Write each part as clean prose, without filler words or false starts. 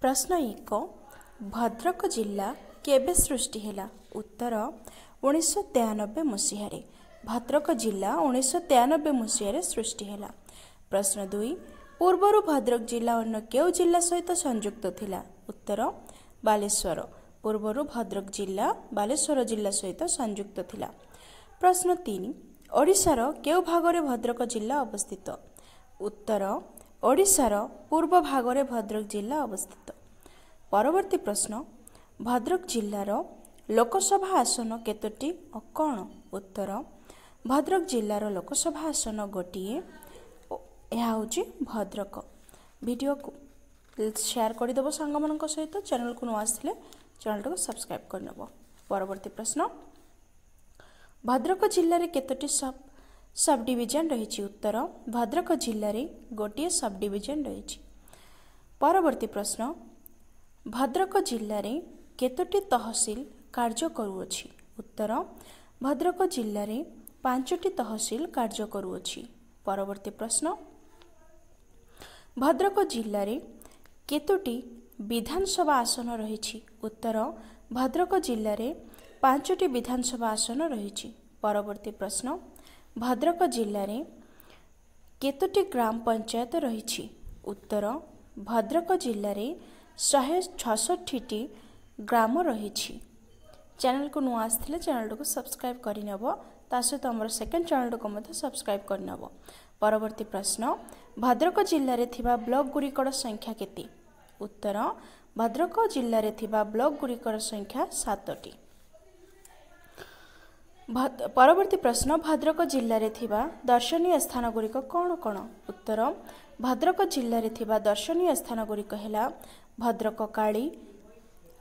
प्रश्न 1 भद्रक जिला केबे सृष्टि हैला उत्तर 1993 मसीह भद्रक जिला 1993 मसीह सृष्टि हैला। प्रश्न 2 पूर्वर भद्रक जिला अन्य केउ जिला सहित संयुक्त थिला उत्तर बालेश्वर पूर्वर भद्रक जिला बालेश्वर जिला सहित संयुक्त थिला। प्रश्न 3 ओडिशार केउ भागरे भद्रक जिला अवस्थित उत्तर ओडिशार पूर्व भागरे भद्रक जिला अवस्थित। परवर्ती प्रश्न भद्रक जिलार लोकसभा आसन केतोटी और कौन उत्तर भद्रक जिलार लोकसभा आसन गोटिए यह हूँ भद्रक। वीडियो को शेयर करदेव सांग मान सहित चैनल को नुआ आसले चैनल को सब्सक्राइब करनेब। परवर्ती प्रश्न भद्रक जिले में केतोटी सब डिविजन रही उत्तर भद्रक जिले में गोटे सब डिविजन रही। परवर्ती प्रश्न भद्रक जिले में केतोटी तहसील कार्य करुअछि उत्तर भद्रक जिले में 5टी तहसील कार्य करुअछि। परवर्ती प्रश्न भद्रक जिले में केतोटी विधानसभा आसन रही उत्तर भद्रक जिले में 5टी विधानसभा आसन रही। परवर्ती प्रश्न भद्रक जिले में केतोटी ग्राम पंचायत रही उत्तर भद्रक जिले में 166टी ग्राम रही। चैनल को नुआ आसले चैनल को सब्सक्राइब करनेब ता सहित आम सेकेंड चैनल को मत सब्सक्राइब करनेब। परवर्ती प्रश्न भद्रक जिले में थिबा ब्लॉक गुरिकर संख्या केते उत्तर भद्रक जिले में थिबा ब्लॉक गुरिकर संख्या 7टी। परवर्ती प्रश्न भद्रक जिले में थिबा दर्शनीय स्थान गुरिक कौन कौन उत्तर भद्रक जिले में थिबा दर्शनीय स्थान गुरिक हैला भद्रक काली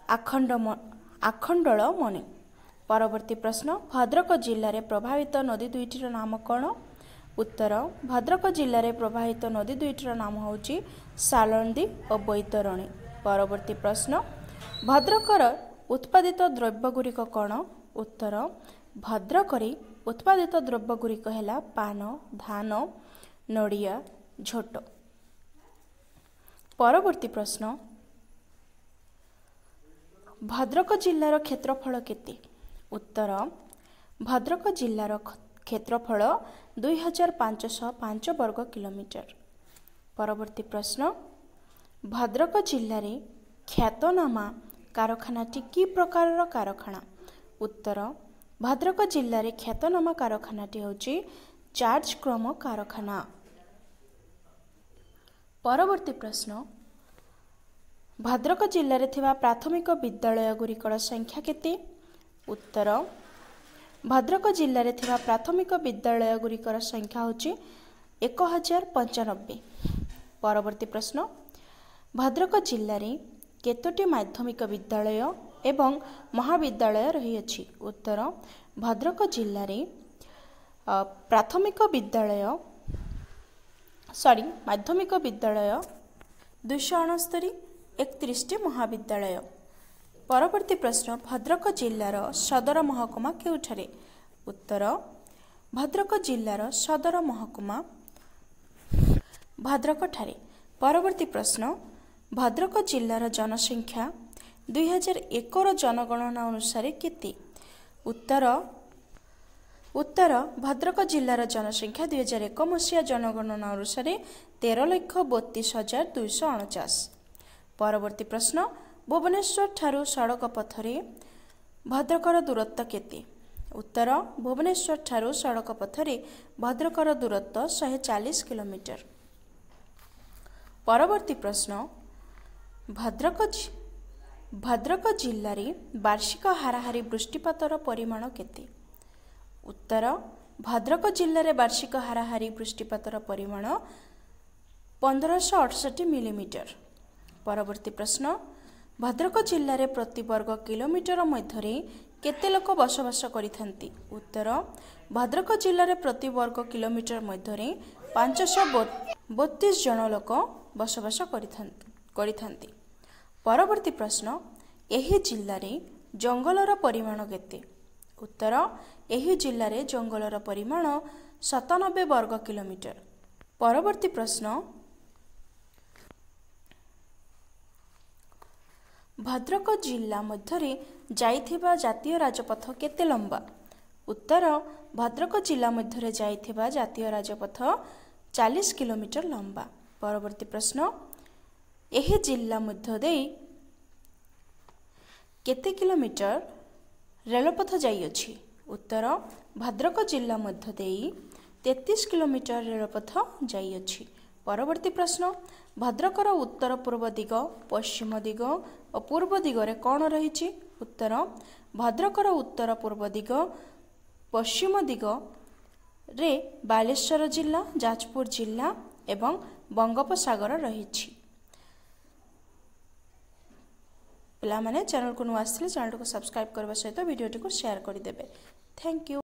आखंडल मणि। परवर्ती प्रश्न भद्रक जिले में प्रभावित नदी दुईटीर नाम कौन उत्तर भद्रक जिले में प्रभावित नदी दुईटीर नाम होची सालंदी और बैतरणी। परवर्ती प्रश्न भद्रकर उत्पादित द्रव्य गुरिक कौन उत्तर भद्रक उत्पादित द्रव्य गुरिक हैला पान धान नड़िया झोट। परवर्ती प्रश्न भद्रक जिलार क्षेत्रफल केते उत्तर भद्रक जिलार क्षेत्रफल 2505 वर्ग किलोमीटर। परवर्ती प्रश्न भद्रक जिले में ख्यातनामा कारखानाटी कि प्रकार कारखाना उत्तर भद्रक जिले में ख्यातनामा कारखानाटी होची चार्ज क्रम कारखाना। परवर्ती प्रश्न भद्रक जिले में थिबा प्राथमिक विद्यालय गुरिकर संख्या केते उत्तर भद्रक जिले में थिबा प्राथमिक विद्यालय गुरिकर संख्या होची 1095। परवर्ती प्रश्न भद्रक जिले में केतोटी माध्यमिक विद्यालय एवं महाविद्यालय रही अछि उत्तर भद्रक जिले में माध्यमिक विद्यालय 269 31टी महाविद्यालय। परवर्ती प्रश्न भद्रक जिलार सदर महकुमा केउठारे उत्तर भद्रक जिलार सदर महकुमा भद्रक ठारे। परवर्ती प्रश्न भद्रक जिलार जनसंख्या 2001 जनगणना अनुसार केते उत्तर भद्रक जिलार जनसंख्या 2001 मसीहा जनगणना अनुसार 13,32,249। परवर्ती प्रश्न भुवनेश्वर ठारू सड़क पथरे भद्रकर दूरत्व केते उत्तर भुवनेश्वर ठारू सड़क पथरे भद्रकर दूरत्व 140 किलोमीटर। परवर्ती प्रश्न भद्रक जिले में वार्षिक हाराहारी वृष्टिपातर परिमाण केते उत्तर भद्रक जिले में वार्षिक हाराहारी वृष्टिपातर परिमाण 1568 मिलीमीटर। परवर्ती प्रश्न भद्रक जिले में प्रति वर्ग किलोमीटर मध्य केते लोक बसवास करिथांती उत्तर भद्रक जिले में प्रति वर्ग किलोमीटर मध्य 532 जन लोक बसवास करिथांती। परवर्ती प्रश्न एही जिले में जंगलर परिमाण केते उत्तर एही जिले में जंगलर परिमाण 97 वर्ग किलोमीटर। परवर्ती प्रश्न भद्रक जिला मध्य जाइथिबा जातीय राजपथ केते लंबा? उत्तर भद्रक जिला मध्य जाइथिबा जातीय राजपथ 40 किलोमीटर लंबा। परवर्ती प्रश्न एही जिला मध्य देई केते किलोमीटर रेलपथ जाइअछि? उत्तर भद्रक जिला मध्य देई 33 किलोमीटर रेलपथ जाइअछि। परवर्ती प्रश्न भद्रकर उत्तर पूर्व दिग पश्चिम दिग और पूर्व दिगरे कौन रही? उत्तर भद्रकर उत्तर पूर्व दिग पश्चिम दिग रे बालेश्वर जिला जाजपुर जिला एवं बंगोपसागर रही। पिला माने चैनल को नुआ आसिले चैनल को सब्सक्राइब करबा सहित वीडियो को शेयर कर देबे। Thank you.